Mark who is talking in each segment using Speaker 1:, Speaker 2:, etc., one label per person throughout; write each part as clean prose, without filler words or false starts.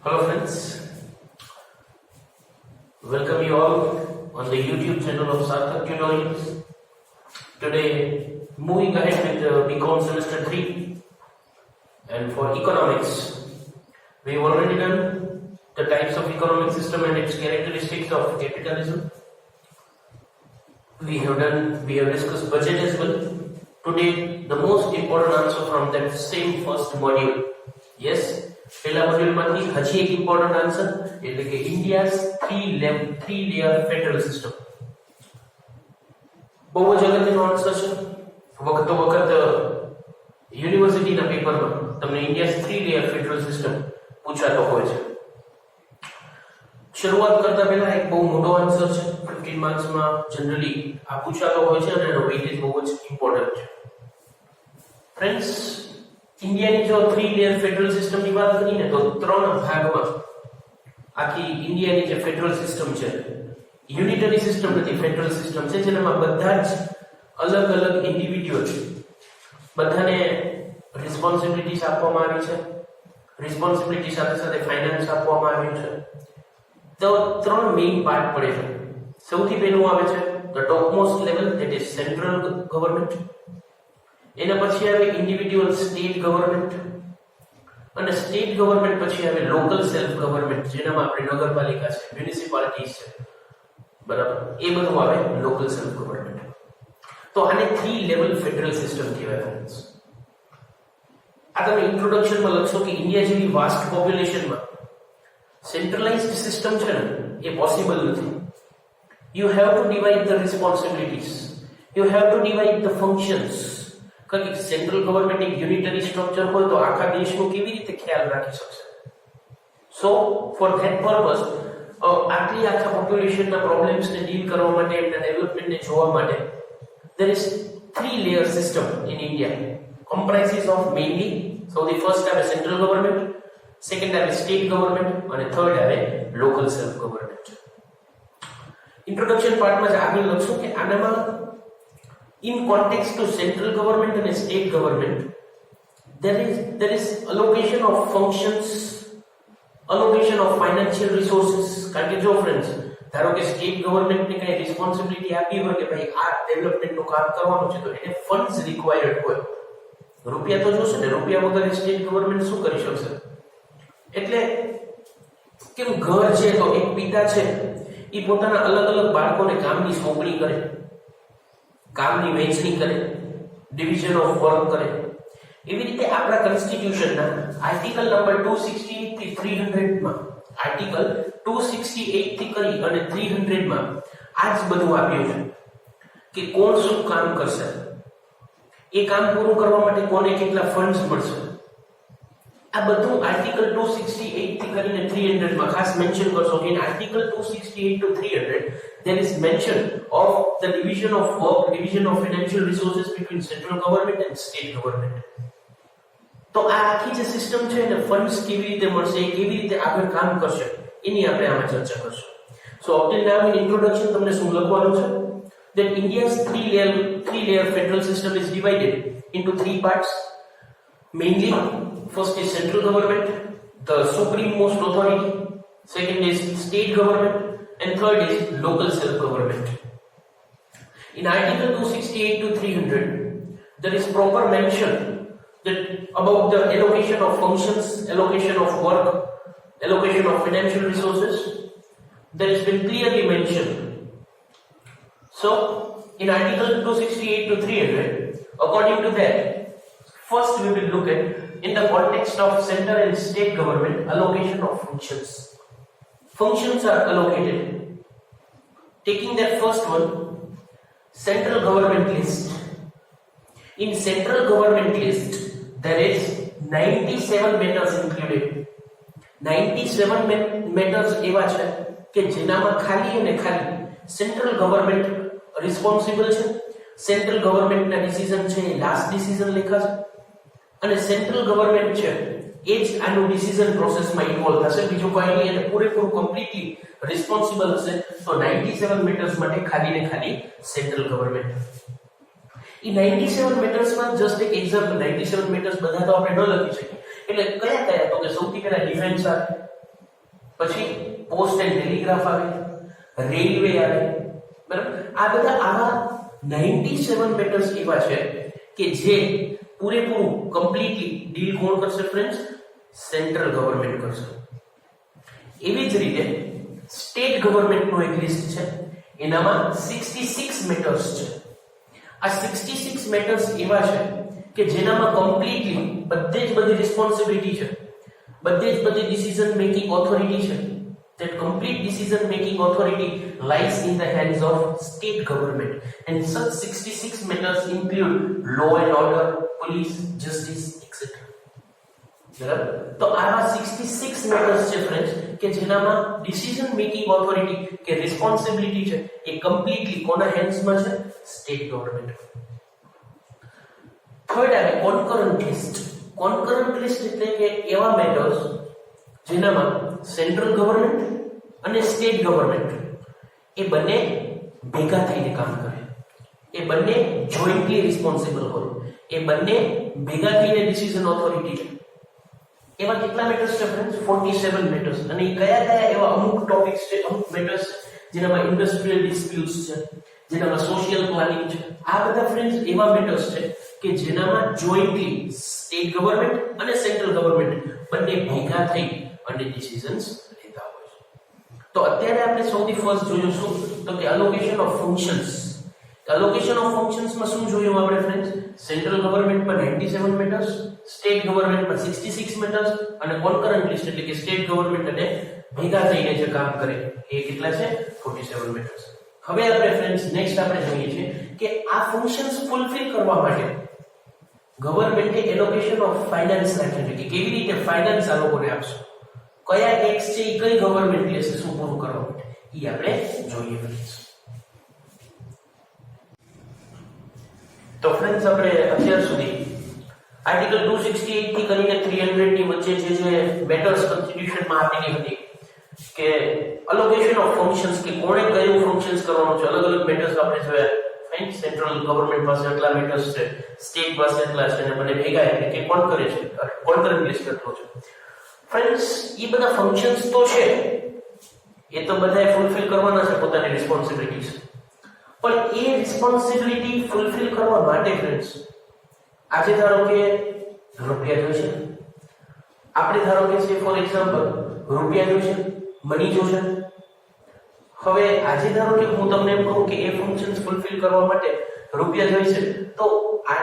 Speaker 1: Hello friends, welcome you all on the YouTube channel of SARTHAK tutorials. Today, moving ahead with BCom semester 3, and for economics, we have already done the types of economic system and its characteristics of capitalism. We have discussed budget as well. Today, the most important answer from that same first module. Yes, પહેલા મોડ્યુલમાંથી હજી એક important answer એટલે કે India's three layer federal system. બહુ જ અગત્યનો answer છે. વખતો વખત યુનિવર્સિટીના પેપરમાં તમને India's three layer federal system પૂછાતો હોય છે. શરૂઆત કરતા પહેલા એક બહુ મોટો આન્સર છે. 15 માર્ક્સમાં જનરલી આ પૂછાતો હોય છે અને એનો વેઇટેજ બહુ જ ઇમ્પોર્ટન્ટ છે. ફ્રેન્ડ્સ, ઇન્ડિયાની જો થ્રી લેયર ફેડરલ સિસ્ટમની વાત કરીએ તો ત્રણ ભાગમાં આખી ઇન્ડિયાની જે ફેડરલ સિસ્ટમ છે, યુનિટરી સિસ્ટમ નથી, ફેડરલ સિસ્ટમ છે જેનામાં બધા જ અલગ અલગ ઇન્ડિવિડ્યુઅલ બધાને રિસ્પોન્સિબિલિટીઝ આપવામાં આવી છે. રિસ્પોન્સિબિલિટી સાથે સાથે ફાઇનાન્સ આપવામાં આવ્યું છે. તો ત્રણ મેઇન પાર્ટ પડે છે. સૌથી પહેલું આવે છે the topmost level, that is central government. એના પછી આવે ઇન્ડિવિડ્યુઅલ સ્ટેટ ગવર્નમેન્ટ, અને સ્ટેટ ગવર્નમેન્ટ પછી આવે લોકલ સેલ્ફ ગવર્નમેન્ટ, જેનામાં આપણે નગરપાલિકા છે, મ્યુનિસિપાલિટીઝ છે, બરાબર, એ બધું આવે લોકલ સેલ્ફ ગવર્નમેન્ટ. તો આને થ્રી લેવલ ફેડરલ સિસ્ટમ કહેવાય ફ્રેન્ડ્સ. આ તમે ઇન્ટ્રોડક્શનમાં લખશો કે ઇન્ડિયા જેવી વાસ્ટ પોપ્યુલેશનમાં સેન્ટ્રલાઇઝ્ડ સિસ્ટમ છે ને એ પોસિબલ નથી. You have to divide the responsibilities, you have to divide the functions. કારણ કે સેન્ટ્રલ ગવર્નમેન્ટ એક યુનિટરી સ્ટ્રક્ચર હોય તો આખા દેશનો કેવી રીતે ખ્યાલ રાખી શકશે? સો ફોર ધેટ પર્પઝ આટલી આખા પોપ્યુલેશનના પ્રોબ્લેમ્સને ડીલ કરવા માટે, એમના ડેવલપમેન્ટને જોવા માટે there is three layer system in India, comprises of mainly, so the first have a central government, second have a state government, and third have a local self government. Introduction part માં જ આગળ લખશું કે આનામાં in context to central government and state government, there is allocation of functions, allocation of financial resources. કારણ કે જો friends, ધારો કે સ્ટેટ ગવર્નમેન્ટને કઈ રિસ્પોન્સિબિલિટી આપી હોય કે ભાઈ આ ડેવલપમેન્ટનું કામ કરવાનું છે, તો એને ફંડ્સ રિક્વાયર્ડ હોય. રૂપિયા તો જોશે ને, રૂપિયા વગર સ્ટેટ ગવર્નમેન્ટ શું કરી શકશે? એટલે કેમ ઘર છે તો એક પિતા છે એ પોતાના અલગ અલગ બાળકોને કામની સોંપણી કરે, કામની વહેંચણી કરે, ડિવિઝન ઓફ વર્ક કરે. એવી રીતે આપણા કોન્સ્ટિટ્યુશનના આર્ટિકલ નંબર 268 થી 300 માં, આર્ટિકલ 268 થી કરી અને 300 માં આ જ બધું આપ્યું છે કે કોણ શું કામ કરશે, એ કામ પૂરું કરવા માટે કોને કેટલા ફંડ્સ મળશે. આ બધું આર્ટિકલ 268 થી કરીને 300 માં ખાસ મેન્શન કરશો કે article 268 to 300 there is mention of the division of work, division of financial resources between central government and state government. તો આ આખી જે સિસ્ટમ છે એને ફંડ્સ કેવી રીતે મળશે, કેવી રીતે આગળ કામ કરશે, એની આપણે આમાં ચર્ચા કરશું. So up till now in introduction તમને શું લખવાનું છે? that India's three layer federal system is divided into three parts. Mainly, first is central government, the supreme most authority, second is state government, and third is local self government. In article 268 to 300 there is proper mention that about the allocation of functions, allocation of work, allocation of financial resources. There has been clearly mentioned. So in article 268 to 300, according to that, first we will look at, in the context of center and state government, allocation of functions. Functions are allocated. Taking that first one, central government list. In central government list, there is 97 matters included. 97 matters એવા છે કે જેનામાં ખાલી અને ખાલી central government responsible છે. Central ગવર્નમેન્ટના decision છે એ last decision લેખા છે, અને સેન્ટ્રલ ગવર્નમેન્ટ છે એ જ આનું ડિસિઝન પ્રોસેસમાં ઇન્વોલ્વ થશે. બીજું કોઈ નહીં, અને પૂરેપૂરું કમ્પ્લીટલી રિસ્પોન્સિબલ હશે. તો 97 મેટર્સ માટે ખાલી ને ખાલી સેન્ટ્રલ ગવર્નમેન્ટ. એ 97 મેટર્સમાં જસ્ટ એક એક્ઝામ્પલ, 97 મેટર્સ બધા તો આપણે ન લખી શકીએ, એટલે કયા કયા? તો કે સૌથી પહેલા ડિફેન્સ આવે, પછી પોસ્ટ એન્ડ ટેલિગ્રાફ આવે, રેલવે આવે, બરાબર. આ બધા આવા 97 મેટર્સ એવા છે કે જે પૂરેપૂરું કમ્પ્લીટલી ડીલ કોણ કરશે ફ્રેન્ડ્સ? સેન્ટ્રલ ગવર્નમેન્ટ કરશે. એવી જ રીતે સ્ટેટ ગવર્નમેન્ટનું એક લિસ્ટ છે, એનામાં 66 મેટર્સ છે. આ 66 મેટર્સ એવા છે કે જેનામાં કમ્પ્લીટલી બધી રિસ્પોન્સિબિલિટી છે, બધી ડિસિઝન મેકિંગ ઓથોરિટી છે. That complete decision making authority lies in the hands of state government, and such 66 matters include law and order, police, justice, etc. બરાબર. તો આવા 66 મેટર્સ છે ફ્રેન્ડ્સ કે જેનામાં ડિસિઝન મેકિંગ ઓથોરિટી કે રિસ્પોન્સિબિલિટી છે એ completely કોના હેન્ડ્સમાં છે? State government. થર્ડ આવે કોન્કરન્ટ લિસ્ટ. કોન્કરન્ટ લિસ્ટ એટલે કે એવા મેટર્સ જેનામાં સેન્ટ્રલ ગવર્નમેન્ટ અને સ્ટેટ ગવર્નમેન્ટ એ બંને ભેગા થઈને કામ કરે, એ બંને જોઈન્ટલી રિસ્પોન્સિબલ હોય, એ બંને ભેગા થઈને ડિસિઝન ઓથોરિટી છે. એવા કેટલા મેટર્સ છે ફ્રેન્ડ્સ? 47 મેટર્સ. અને એ કયા એવા અમુક ટોપિક્સ છે, અમુક મેટર્સ જેનામાં ઇન્ડસ્ટ્રીયલ ડિસ્પ્યુટ્સ છે, જેનામાં સોશિયલ પ્લાનિંગ છે. આ બધા ફ્રેન્ડ્સ એવા મેટર્સ છે કે જેનામાં જોઈન્ટલી સ્ટેટ ગવર્નમેન્ટ અને સેન્ટ્રલ ગવર્નમેન્ટ બંને ભેગા થઈ અને ડિસિઝન્સ લેતા હોય છે. તો અત્યારે આપણે સૌથી ફર્સ્ટ જોયું શું? તો કે allocation of functions. Allocation of functions માં શું જોયું આપણે ફ્રેન્ડ્સ? સેન્ટ્રલ ગવર્નમેન્ટ પર 97 મેટર્સ, સ્ટેટ ગવર્નમેન્ટ પર 66 મેટર્સ અને કોન્કરન્ટ લિસ્ટ એટલે કે સ્ટેટ ગવર્નમેન્ટ અને ભેગા થઈને જે કામ કરે એ કેટલા છે? 47 મેટર્સ. હવે આપણે ફ્રેન્ડ્સ નેક્સ્ટ આપણે જોઈએ છે કે આ ફંક્શન્સ ફૂલફિલ કરવા માટે ગવર્નમેન્ટે એલોકેશન ઓફ ફાઇનાન્સ રાખી છે કે કેવી રીતે ફાઇનાન્સ આ લોકોને આપશે, કયા ટેક્સ છે એ કઈ ગવર્નમેન્ટ લેશે શું પૂરું કરવા માટે, એ આપણે જોઈએ ફ્રેન્ડ્સ. તો ફ્રેન્ડ્સ આપણે અત્યાર સુધી આર્ટિકલ 268 થી કરીને 300 ની વચ્ચે જે મેટર્સ કોન્સ્ટિટ્યુશનમાં આપેલી હતી કે અલોકેશન ઓફ ફંક્શન્સ કે કોણે કયું ફંક્શન્સ કરવાનું છે, અલગ અલગ મેટર્સ આપણે જોયા. ફાઇન, સેન્ટ્રલ ગવર્નમેન્ટ પાસે આટલા મેટર્સ છે, સ્ટેટ પાસે આટલા છે અને બંને ભેગા એટલે કે કોણ કરે છે, કોન્કરન્ટ લિસ્ટ કેટલો છે. ફ્રેન્ડ્સ એ બધા ફંક્શન્સ તો છે, એ તો બધાએ ફૂલફિલ કરવાના છે પોતાની રિસ્પોન્સિબિલિટીઝ. પણ એ રિસ્પોન્સિબિલિટી ફૂલફિલ કરવા માટે ફ્રેન્ડ્સ આજે ધારો કે રૂપિયા જોઈશે, આપણે ધારો કે છે ફોર એક્ઝામ્પલ રૂપિયા જોઈશે, મની જોઈશે. હવે આજે ધારો કે હું તમને એમ કહું કે એ ફંક્શન્સ ફૂલફિલ કરવા માટે રૂપિયા જોઈશે, તો આ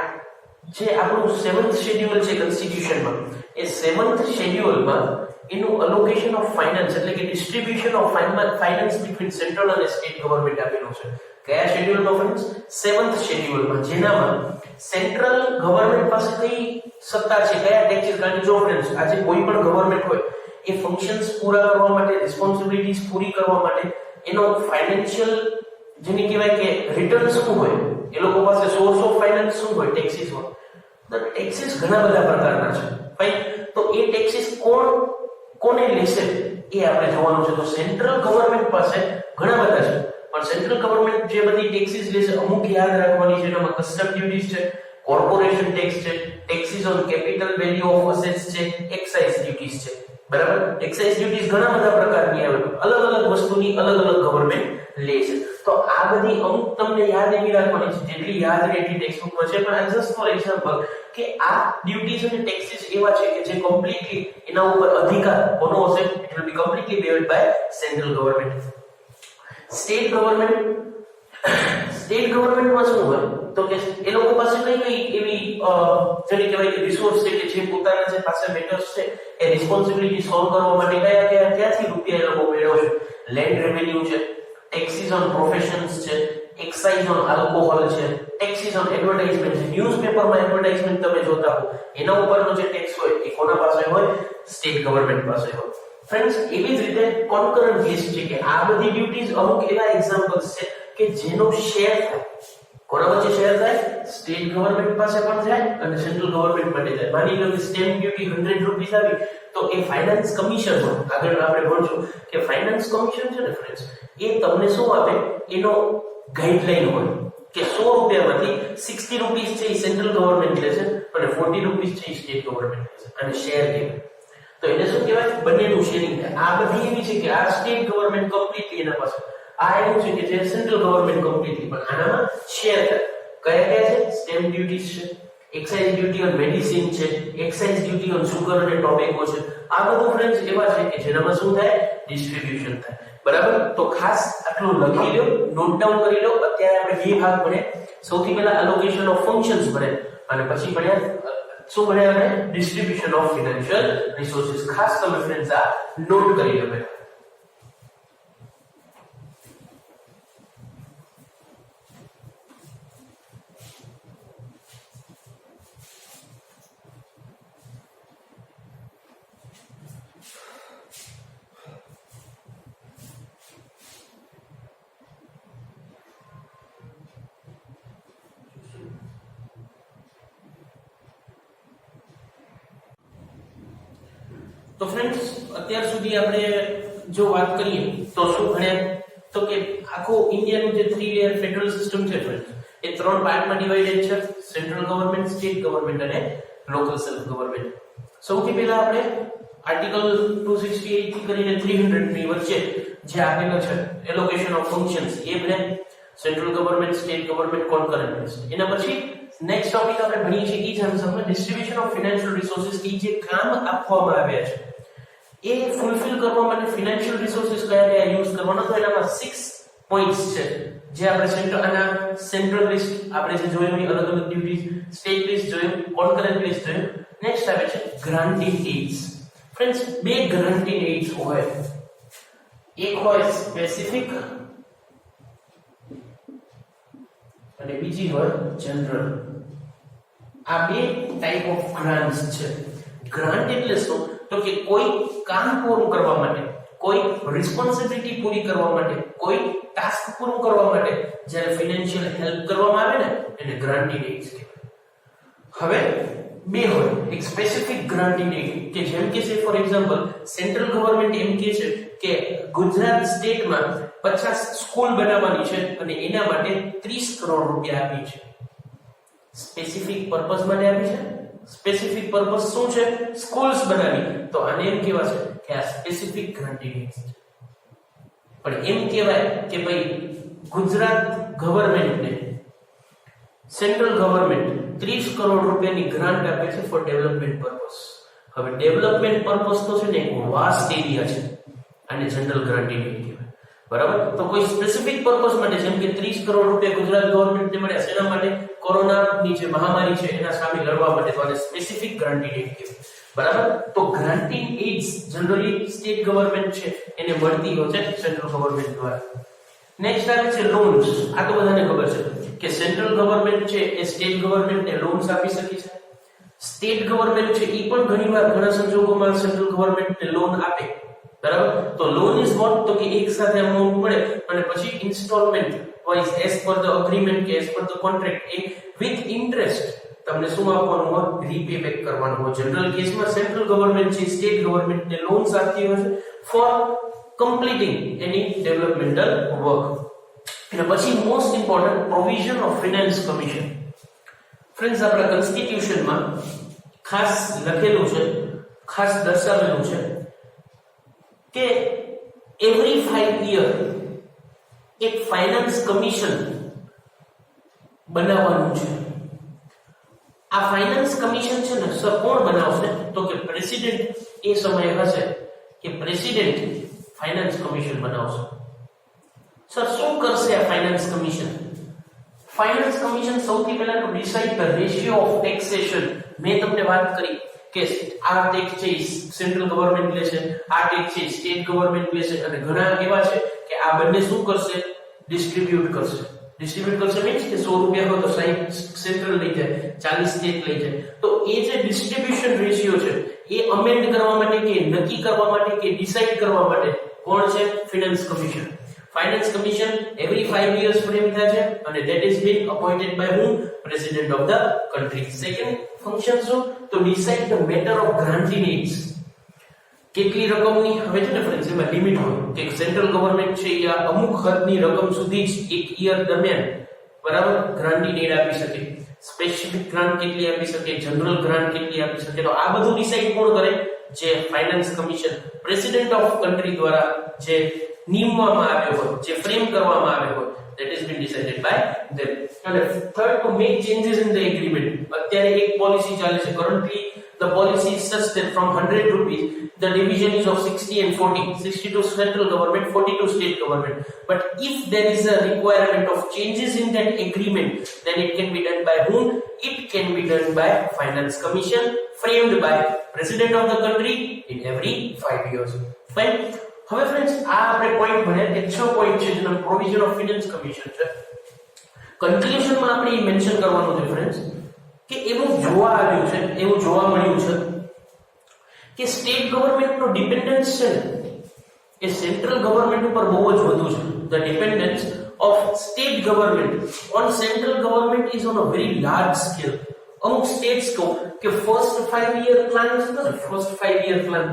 Speaker 1: જે આપણું 7th શેડ્યુલ છે કોન્સ્ટિટ્યુશનમાં, એ 7th શેડ્યુલમાં એનું અલોકેશન ઓફ ફાઇનાન્સ એટલે કે distribution of finance between central અને સ્ટેટ ગવર્નમેન્ટ આપેલું છે. કયા શેડ્યુલમાં ફ્રેન્ડ્સ? 7th શેડ્યુલમાં, જેનામાં સેન્ટ્રલ ગવર્નમેન્ટ પાસે કઈ સત્તા છે, કયા ટેક્સીસ. કારણ કે જો ફ્રેન્ડ્સ આજે કોઈ પણ ગવર્નમેન્ટ હોય એ ફંક્શન્સ પૂરા કરવા માટે, રિસ્પોન્સિબિલિટીઝ પૂરી કરવા માટે એનો ફાઇનાન્શિયલ જેને કહેવાય કે રિટર્ન શું હોય, એ લોકો પાસે સોર્સ ઓફ ફાઇનાન્સ શું હોય? ટેક્સીસ હોય. તો ટેક્સીસ ઘણા બધા પ્રકારના છે. ફાઇન, તો એ ટેક્સીસ કોને લેશે એ આપણે જોવાનું છે. તો સેન્ટ્રલ ગવર્નમેન્ટ પાસે ઘણા બધા છે, પણ સેન્ટ્રલ ગવર્નમેન્ટ જે બધી ટેક્સીસ લેશે અમુક યાદ રાખવાની છે. એમાં કસ્ટમ ડ્યુટીઝ છે, કોર્પોરેશન ટેક્સ છે, taxes on capital value of assets છે, એક્સાઇઝ ડ્યુટીઝ છે. બરાબર, એક્સાઇઝ ડ્યુટીઝ ઘણા બધા પ્રકારની આવે, અલગ અલગ વસ્તુની અલગ અલગ ગવર્નમેન્ટ લે છે. તો આ બધી અમુક તમને યાદ એવી રાખવાની છે, જેટલી યાદ રહે એટલી ટેક્સ્ટબુકમાં છે. પણ આ જસ્ટ ફોર એક્ઝામ્પલ કે આ ડ્યુટીઝ અને ટેક્સીસ એવા છે કે જે કમ્પ્લીટલી એના ઉપર અધિકાર કોનો હશે? It will be completely beared by central government. State ગવર્નમેન્ટમાં શું હોય? તો કે એ લોકો પાસે કઈ એવી જેને કહેવાય કે રિસોર્સ છે કે જે પોતાના જે પાસે મેટર્સ છે એ રિસ્પોન્સિબિલિટી સોલ્વ કરવા માટે ક્યાંથી રૂપિયા એ લોકો મેળવશે? લેન્ડ રેવન્યુ છે, ટેક્સીસ ઓન પ્રોફેશન્સ છે, એક્સાઇઝ ઓન આલ્કોહોલ છે, ટેક્સીસ ઓન એડવર્ટાઇઝમેન્ટ છે. ન્યૂઝપેપરમાં એડવર્ટાઇઝમેન્ટ તમે જોતા હો એના ઉપરનો જે ટેક્સ હોય એ કોના પાસે હોય? સ્ટેટ ગવર્નમેન્ટ પાસે હોય. ફ્રેન્ડ્સ, એવી જ રીતે કોન્કરન્ટ લિસ્ટ છે કે આ બધી ડ્યુટીઝ અમુક એવા એક્ઝામ્પલ્સ છે કે જેનો શેર થાય. કોના વચ્ચે શેર થાય? સ્ટેટ ગવર્નમેન્ટ પાસે પણ જાય અને સેન્ટ્રલ ગવર્નમેન્ટ માટે જાય. માની લો કે સ્ટેમ્પ ડ્યુટી 100 રૂપીસ આવી તો એ ફાઇનાન્સ કમિશન હોય. આગળ આપણે ભણશું કે ફાઇનાન્સ કમિશન છે ને ફ્રેન્ડ્સ, એ તમને શું આપે? એનો ગાઈડલાઈન હોય કે 100 રૂપિયામાંથી 60 રૂપીસ છે એ સેન્ટ્રલ ગવર્નમેન્ટ લે છે અને 40 રૂપીસ છે એ સ્ટેટ ગવર્નમેન્ટ લે છે અને શેર કહેવાય. તો એને શું કહેવાય? બંનેનું શેરિંગ થાય. આ બધી એવી છે કે આ સ્ટેટ ગવર્નમેન્ટ કમ્પ્લીટલી એના પાસે, આ એવું છે કે જે સેન્ટ્રલ ગવર્નમેન્ટ કમ્પ્લીટલી, પણ આનામાં શેર થાય. કયા કયા છે? સ્ટેમ્પ ડ્યુટીઝ છે, એક્સાઇઝ ડ્યુટી ઓન મેડિસિન છે, એક્સાઇઝ ડ્યુટી ઓન સુગર અને ટોબેકો છે. આ બધું ફ્રેન્ડ્સ એવા છે કે જેનામાં શું થાય? ડિસ્ટ્રીબ્યુશન થાય. બરાબર? તો ખાસ આટલું લખી લો, નોટ ડાઉન કરી લો. અત્યારે આપણે બે ભાગ ભણે. સૌથી પહેલા એલોકેશન ઓફ ફંક્શન્સ ભણે અને પછી ભણ્યા શું ભણ્યા આપણે? Distribution of financial resources. ખાસ તમે ફ્રેન્ડ્સ આ નોટ કરી લો. તો ફ્રેન્ડ્સ અત્યાર સુધી આપણે જો વાત કરીએ તો શું ભણ્યા? તો કે આખું ઇન્ડિયાનું જે 3 લેયર ફેડરલ સિસ્ટમ છે ફ્રેન્ડ્સ, એ 3 પાર્ટમાં ડિવાઇડેડ છે: સેન્ટ્રલ ગવર્નમેન્ટ, સ્ટેટ ગવર્નમેન્ટ અને લોકલ સેલ્ફ ગવર્નમેન્ટ. સૌથી પહેલા આપણે આર્ટિકલ 268 થી કરીને 300 ની વચ્ચે જે આપેલો છે એલોકેશન ઓફ ફંક્શન્સ, એ ભણ્યા. Central government, state government, concurrent base. એના પછી નેક્સ્ટ ટોપિક આપણે ભણીએ છીએ ઈ જનસમમાં ડિસ્ટ્રીબ્યુશન ઓફ ફાઇનાન્શિયલ રિસોર્સિસ. કે જે કામ આપવામાં આવ્યા છે એ ફૂલફિલ કરવા માટે ફાઇનાન્શિયલ રિસોર્સિસ કયા કયા યુઝ કરવાના, તો એનામાં 6 પોઈન્ટ્સ છે જે આપણે સેન્ટ્રલ લિસ્ટ આપણે જે જોયું, અલગ અલગ ડ્યુટીઝ, સ્ટેટ લિસ્ટ જોયું, કોન્કરન્ટ લિસ્ટ જોયું. નેક્સ્ટ આવે છે ગ્રાન્ટિંગ એડ્સ. ફ્રેન્ડ્સ બે ગ્રાન્ટિંગ એડ્સ હોય, એક હોય સ્પેસિફિક અને બીજી હોય જનરલ. આ બે ટાઈપ ઓફ ગ્રાન્ટ્સ છે. ગ્રાન્ટ એટલે શું? તો કે કોઈ કામ પૂરું કરવા માટે, કોઈ રિસ્પોન્સિબિલિટી પૂરી કરવા માટે, કોઈ ટાસ્ક પૂરું કરવા માટે જ્યારે ફાઇનાન્શિયલ હેલ્પ કરવામાં આવે ને, એને ગ્રાન્ટિંગ એડ્સ કહેવાય. હવે બે હોય, એક સ્પેસિફિક ગ્રાન્ટિંગ એડ કે જેમ કે છે ફોર એક્ઝામ્પલ સેન્ટ્રલ ગવર્નમેન્ટ એમ કહે છે કે ગુજરાત સ્ટેટમાં 50 સ્કૂલ બનાવવાની છે અને એના માટે 30 કરોડ રૂપિયા આપી છે. સ્પેસિફિક પર્પસ માટે આપી છે. સ્પેસિફિક પર્પસ શું છે? સ્કૂલ્સ બનાવી. તો આને એમ કહેવાય છે કે આ સ્પેસિફિક ગ્રાન્ટિંગ એડ છે. પણ એમ કહેવાય કે ભાઈ ગુજરાત ગવર્નમેન્ટને સેન્ટ્રલ ગવર્નમેન્ટ 30 કરોડ રૂપિયાની ગ્રાન્ટ આપે છે ફોર ડેવલપમેન્ટ પર્પસ. હવે ડેવલપમેન્ટ પર્પસ તો છે ને એક વાસ્ટ એરિયા છે, અને જનરલ ગ્રાન્ટિંગ એડ કહેવાય. બરાબર? તો કોઈ સ્પેસિફિક પર્પસ માટે, જેમ કે 30 કરોડ રૂપિયા ગુજરાત ગવર્નમેન્ટને મળ્યા શેના માટે? કોરોનાની જે મહામારી છે એના સામે લડવા માટે. તો આને સ્પેસિફિક ગ્રાન્ટિંગ એડ કહેવાય. બરાબર? તો ગ્રાન્ટિંગ એડ્સ જનરલી સ્ટેટ ગવર્નમેન્ટ છે એને મળતી હોય છે સેન્ટ્રલ ગવર્નમેન્ટ દ્વારા. નેક્સ્ટ આવે છે લોન્સ. આ તો બધાને ખબર છે કે સેન્ટ્રલ ગવર્નમેન્ટ છે એ સ્ટેટ ગવર્નમેન્ટને લોન્સ આપી શકે છે. સ્ટેટ ગવર્નમેન્ટ છે એ પણ ઘણીવાર ઘણા સંજોગોમાં સેન્ટ્રલ ગવર્નમેન્ટને લોન આપે. બરાબર? તો લોન ઇઝ વોટ? તો કે એક સાથે અમાઉન્ટ મળે અને પછી instalment wise as per the agreement કે એઝ પર ધ કોન્ટ્રાક્ટ એ વિથ ઇન્ટરેસ્ટ તમને શું આપવાનું હોય? રીપે બેક કરવાનું હોય. જનરલ કેસમાં સેન્ટ્રલ ગવર્નમેન્ટ છે સ્ટેટ ગવર્નમેન્ટને લોન્સ આપતી હોય છે ફોર કમ્પ્લીટિંગ એની ડેવલપમેન્ટલ વર્ક. અને પછી most important provision of finance commission. Friends આપણા કોન્સ્ટિટ્યુશનમાં ખાસ લખેલું છે, ખાસ દર્શાવેલું છે કે એવરી 5 યર એક ફાઇનાન્સ કમિશન બનાવવાનું છે. આ ફાઇનાન્સ કમિશન છે ને સર કોણ બનાવશે? તો કે પ્રેસિડેન્ટ એ સમયે હશે કે પ્રેસિડેન્ટ ફાઇનાન્સ કમિશન બનાવશે. સર શું કરશે આ ફાઇનાન્સ કમિશન? ફાઇનાન્સ કમિશન સૌથી પહેલા two decide the ratio of taxation. મેં તમને વાત કરી કે આ ટેક્સ છે સેન્ટ્રલ ગવર્નમેન્ટ લેશે, આ ટેક્સ છે સ્ટેટ ગવર્નમેન્ટ લેશે, અને ઘણા એવા છે કે આ બંને શું કરશે? ડિસ્ટ્રીબ્યુટ કરશે. ડિસ્ટ્રીબ્યુટ કરશે મીન્સ કે 100 રૂપિયા હોય તો 60 સેન્ટ્રલ લઈ જાય, 40 સ્ટેટ લઈ જાય. તો એ જે ડિસ્ટ્રીબ્યુશન રેશિયો છે એ અમેન્ડ કરવા માટે કે નક્કી કરવા માટે કે ડિસાઇડ કરવા માટે કોણ છે? Finance commission. Finance commission every 5 years frame થાય છે અને that is being appointed by whom? President of the country. Second function શું? તો decide the matter of granting aids. કેટલી રકમની? હવે છે ને ફ્રેન્ડ્સ એમાં લિમિટ હોય કે સેન્ટ્રલ ગવર્નમેન્ટ છે એ અમુક હદની રકમ સુધી જ એક યર દરમિયાન બરાબર ગ્રાન્ટિંગ એડ આપી શકે. સ્પેસિફિક ગ્રાન્ટ કેટલી આપી શકે, જનરલ ગ્રાન્ટ કેટલી આપી શકે, તો આ બધું ડિસાઇડ કોણ કરે? જે finance commission president of country દ્વારા જે નિમવામાં આવ્યો હોય, જે ફ્રેમ કરવામાં આવ્યો હોય, that has been decided by them. And third, to make changes in the agreement. અત્યારે એક પોલિસી ચાલે છે. Currently the policy is such that from 100 rupees the division is of 60 and 40, 60 to central government, 40 to state government. But if there is a requirement of changes in that agreement, then it can be done by whom? It can be done by finance commission framed by president of the country in every 5 years. Fine. હવે friends આ આપણે point ભણ્યા કે 6 point છે જેનો provision of finance commission છે. કન્ક્લુઝનમાં આપણે એ mention કરવાનું છે ફ્રેન્ડ્સ કે એવું જોવા આવ્યું છે, એવું જોવા મળ્યું છે કે સ્ટેટ ગવર્નમેન્ટનો ડિપેન્ડન્સ છે ને એ સેન્ટ્રલ ગવર્નમેન્ટ ઉપર બહુ જ વધુ છે. The dependence of state government on central government is on a very large scale. અમુક સ્ટેટ્સ કહો કે ફર્સ્ટ 5 યર પ્લાન છે ને, ફર્સ્ટ 5 યર પ્લાન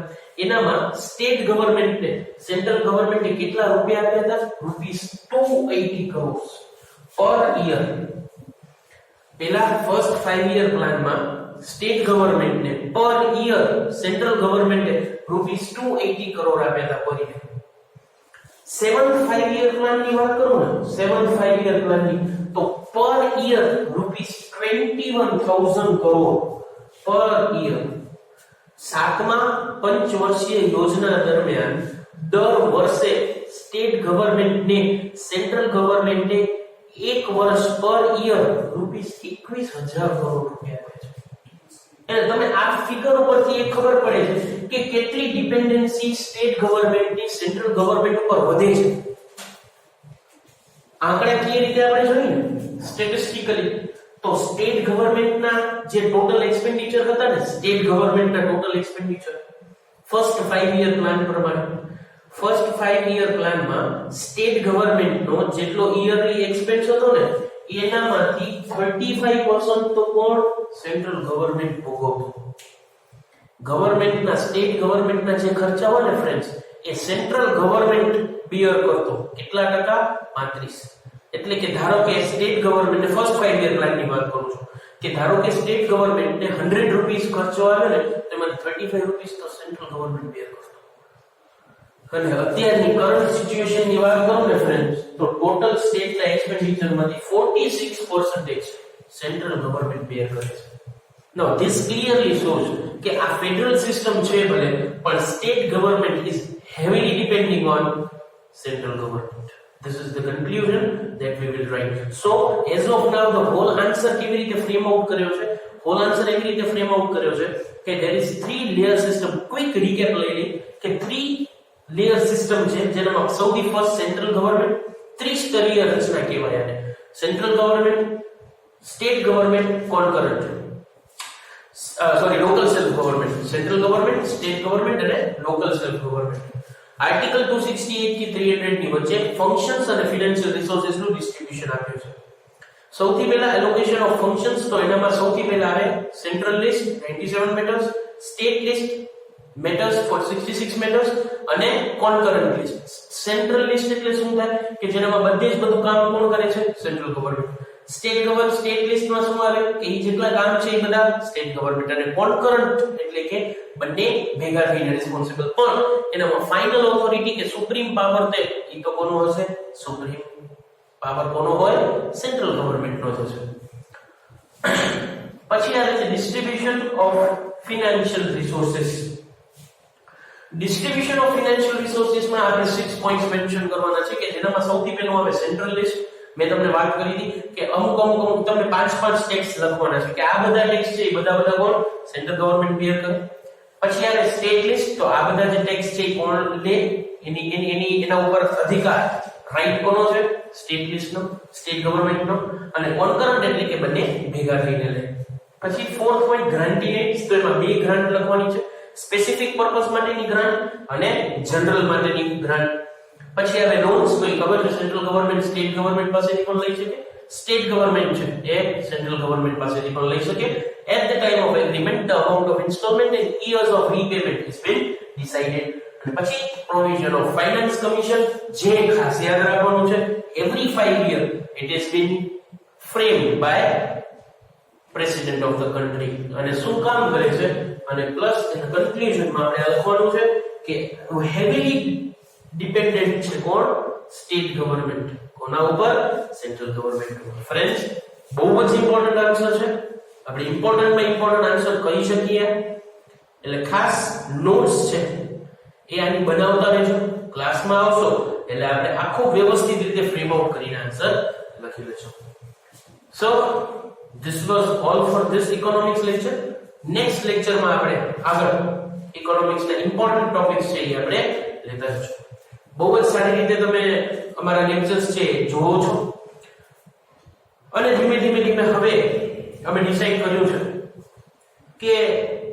Speaker 1: એનામાં સ્ટેટ ગવર્નમેન્ટને સેન્ટ્રલ ગવર્નમેન્ટે કેટલા રૂપિયા આપ્યા હતા? ₹280 crores પર યર. પેલા ફર્સ્ટ 5 યર પ્લાનમાં સ્ટેટ ગવર્નમેન્ટને પર યર સેન્ટ્રલ ગવર્નમેન્ટે ₹280 crore આપ્યા હતા પર યર. 7th 5 year plan ની વાત કરું ને, 7th 5 year plan ની, તો per year ₹21,000 crore per year. 7મા પંચવર્ષીય યોજના દરમિયાન દર વર્ષે સ્ટેટ ગવર્નમેન્ટને સેન્ટ્રલ ગવર્નમેન્ટે એક વર્ષ પર યર ₹21,000 કરોડ રૂપિયા આપે છે. એટલે તમે આ ફિગર ઉપરથી એ ખબર પડે છે કે કેટલી ડિપેન્ડન્સી સ્ટેટ ગવર્નમેન્ટની સેન્ટ્રલ ગવર્નમેન્ટ ઉપર વધે છે. આંકડાકીય રીતે આપણે જોઈએ ને સ્ટેટિસ્ટિકલી તો સ્ટેટ ગવર્નમેન્ટના જે ટોટલ એક્સપેન્ડિચર હતા ને, સ્ટેટ ગવર્નમેન્ટના total expenditure first 5 year plan પ્રમાણે, ફર્સ્ટ 5 યર પ્લાનમાં સ્ટેટ ગવર્નમેન્ટનો જેટલો યરલી એક્સપેન્સ હતો ને એનામાંથી 35% તો કોણ? સેન્ટ્રલ ગવર્નમેન્ટ ભોગવતું. ગવર્નમેન્ટના સ્ટેટ ગવર્નમેન્ટના જે ખર્ચા હોય ને ફ્રેન્ડ્સ એ સેન્ટ્રલ ગવર્નમેન્ટ બિયર કરતો. કેટલા ટકા? 35. એટલે કે ધારો કે સ્ટેટ ગવર્નમેન્ટ ફર્સ્ટ 5 યર પ્લાનની વાત કરું છું કે ધારો કે સ્ટેટ ગવર્નમેન્ટને 100 રૂપીસ ખર્ચો આવે ને તેમાં 35 રૂપીસ તો સેન્ટ્રલ ગવર્નમેન્ટ બેર કરતો. અને અત્યારની કરંટ સિચ્યુએશનની વાત કરું ને ફ્રેન્ડ્સ તો ટોટલ સ્ટેટના એક્સપેન્ડિચરમાંથી 46% સેન્ટ્રલ ગવર્નમેન્ટ બેર કરે છે. Now this clearly shows કે આ ફેડરલ સિસ્ટમ છે ભલે પણ state government is heavily depending on central government. This is the conclusion that we will write. So as of now the whole answer કેવી રીતે frame out કર્યો છે? whole answer એવી રીતે ફ્રેમ આઉટ કર્યો છે કે there is 3 layer system. Quick recap લઈ લઈએ કે 3 લેયર સિસ્ટમ છે જેનામાં સૌથી ફર્સ્ટ સેન્ટ્રલ ગવર્નમેન્ટ, ત્રિસ્તરીય રચના કહેવાય આને. Central government, state government, concurrent local self government. Central government, state government અને લોકલ સેલ્ફ ગવર્નમેન્ટ. આર્ટિકલ 268 થી 300 ની વચ્ચે ફંક્શન્સ અને ફાઇનાન્શિયલ રિસોર્સિસ નું ડિસ્ટ્રીબ્યુશન આપ્યું છે. સૌથી પહેલા એલોકેશન ઓફ ફંક્શન્સ, તો એનામાં સૌથી પહેલા આવે central list 97 matters, state list matters for 66 matters અને કોન્કરન્ટ લિસ્ટ. સેન્ટ્રલ લિસ્ટ એટલે શું થાય કે જેનામાં બધે જ બધું કામ કોણ કરે છે? Central government. સ્ટેટ લિસ્ટમાં શું આવે કે એ જેટલા કામ છે એ બધા સ્ટેટ ગવર્નમેન્ટ. અને કોન્કરન્ટ એટલે કે બંને ભેગા થઈને રિસ્પોન્સિબલ. પણ એનામાં ફાઇનલ ઓથોરિટી કે સુપ્રીમ પાવર તે એ તો કોનો હશે? સુપ્રીમ પાવર કોનો હોય? સેન્ટ્રલ ગવર્નમેન્ટનો થશે. પછી આવે છે distribution of financial resources. Distribution of financial resources માં આપણે 6 પોઈન્ટ્સ મેન્શન કરવાના છે કે જેનામાં સૌથી પહેલું આવે સેન્ટ્રલ લિસ્ટ. મેં તમને વાત કરી હતી કે અમુક તમને 5 ટેક્સ લખવાના છે કે આ બધા ટેક્સ છે એ બધા કોણ? સેન્ટ્રલ ગવર્નમેન્ટ બેર કરે. પછી આવે સ્ટેટ લિસ્ટ, તો આ બધા જે ટેક્સ છે એ કોણ લે? એના ઉપર અધિકાર રાઈટ કોનો છે? સ્ટેટ લિસ્ટનો, સ્ટેટ ગવર્નમેન્ટનો. અને કોન્કરન્ટ એટલે કે બંને ભેગા થઈને લે. પછી 4th પોઈન્ટ ગ્રાન્ટીનેટ્સ, તો એમાં 2 ગ્રાન્ટ લખવાની છે, સ્પેસિફિક પર્પસ માટેની ગ્રાન્ટ અને જનરલ માટેની ગ્રાન્ટ. પછી આવે લોન્સ, તો ખબર છે સેન્ટ્રલ ગવર્નમેન્ટ સ્ટેટ ગવર્નમેન્ટ પાસેથી પણ લઈ શકે, સ્ટેટ ગવર્નમેન્ટ છે એ સેન્ટ્રલ ગવર્નમેન્ટ પાસેથી પણ લઈ શકે. At the time of agreement the amount of installment and years of repayment has been decided. અને પછી provision of finance commission, જે ખાસ યાદ રાખવાનું છે every 5 year it has been framed by president of the country. અને શું કામ કરે છે? અને પ્લસ એના કન્ક્લુઝનમાં આપણે લખવાનું છે કે હેવીલી ડિપેન્ડન્ટ છે કોણ સ્ટેટ ગવર્નમેન્ટ કોના ઉપર સેન્ટ્રલ ગવર્નમેન્ટ ઉપર ફ્રેન્ડ્સ બહુ જ ઇમ્પોર્ટન્ટ આન્સર છે આપણે ઇમ્પોર્ટન્ટમાં ઇમ્પોર્ટન્ટ આન્સર કહી શકીએ એટલે ખાસ નોટ્સ છે એ આની બનાવતા રહેજો ક્લાસમાં આવશો એટલે આપણે આખું વ્યવસ્થિત રીતે ફ્રેમ આઉટ કરીને આન્સર લખી લેજો સો this was all for this economics lecture next lecture માં આપણે આગળ economics ના ઇમ્પોર્ટન્ટ ટોપિક્સ છે એ આપણે લેતા જઈશું બહુ જ સારી રીતે તમે અમારા લેક્ચર્સ છે જોવો છો અને ધીમે ધીમે હવે અમે ડિસાઈડ કર્યું છે કે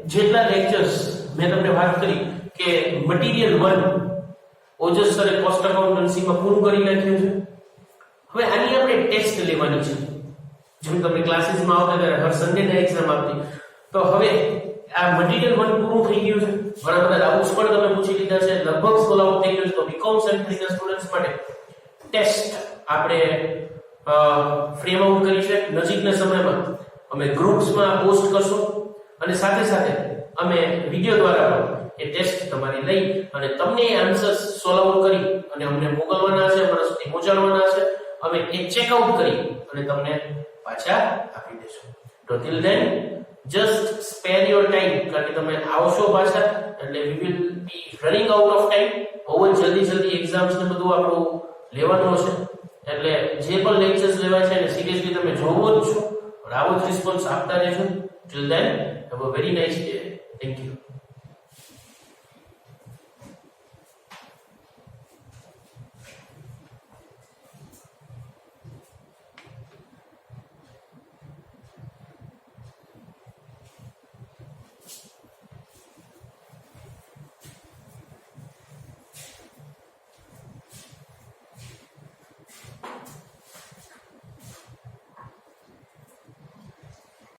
Speaker 1: જેટલા લેક્ચર્સ મેં તમને વાત કરી કે મટીરીયલ 1 ઓજસ સરે કોસ્ટ એકાઉન્ટન્સીમાં પૂરું કરી નાખ્યું છે હવે આની આપણે ટેસ્ટ લેવાની છે જેમ તમને ક્લાસીસમાં આવતા ત્યારે હર સન્ડેના એક્ઝામ આપતી તો હવે આ મટીરીયલ 1 પૂરું થઈ ગયું છે ઘણા બધા ડાઉટ્સ પણ તમે પૂછી લીધા છે લગભગ સોલ્વ આઉટ થઈ ગયું છે તો બીકોમ સેન્ટ્રીના સ્ટુડન્ટ્સ માટે ટેસ્ટ આપણે ફ્રેમ આઉટ કરી છે નજીકના સમયમાં અમે ગ્રુપ્સમાં પોસ્ટ કરશું અને સાથે સાથે અમે વિડિયો દ્વારા પણ એ ટેસ્ટ તમારી લઈ અને તમને આન્સર્સ સોલ્વ આઉટ કરી અને અમને મોકલવાના છે અમારા સુધી પહોંચાડવાના છે અમે એ ચેકઆઉટ કરી અને તમને પાછા આપી દેશું તો till then just spare your time કારણ કે તમે આવશો પાછા એટલે we will be running out of time બહુ જ જલ્દી એક્ઝામ્સ ને બધું આપણું લેવાનું હશે એટલે જે પણ લેક્ચર્સ લેવાય છે એને સિરિયસલી તમે જોવો જ છો અને આવો જ રિસ્પોન્સ આપતા રહેજો till then have a very nice day thank you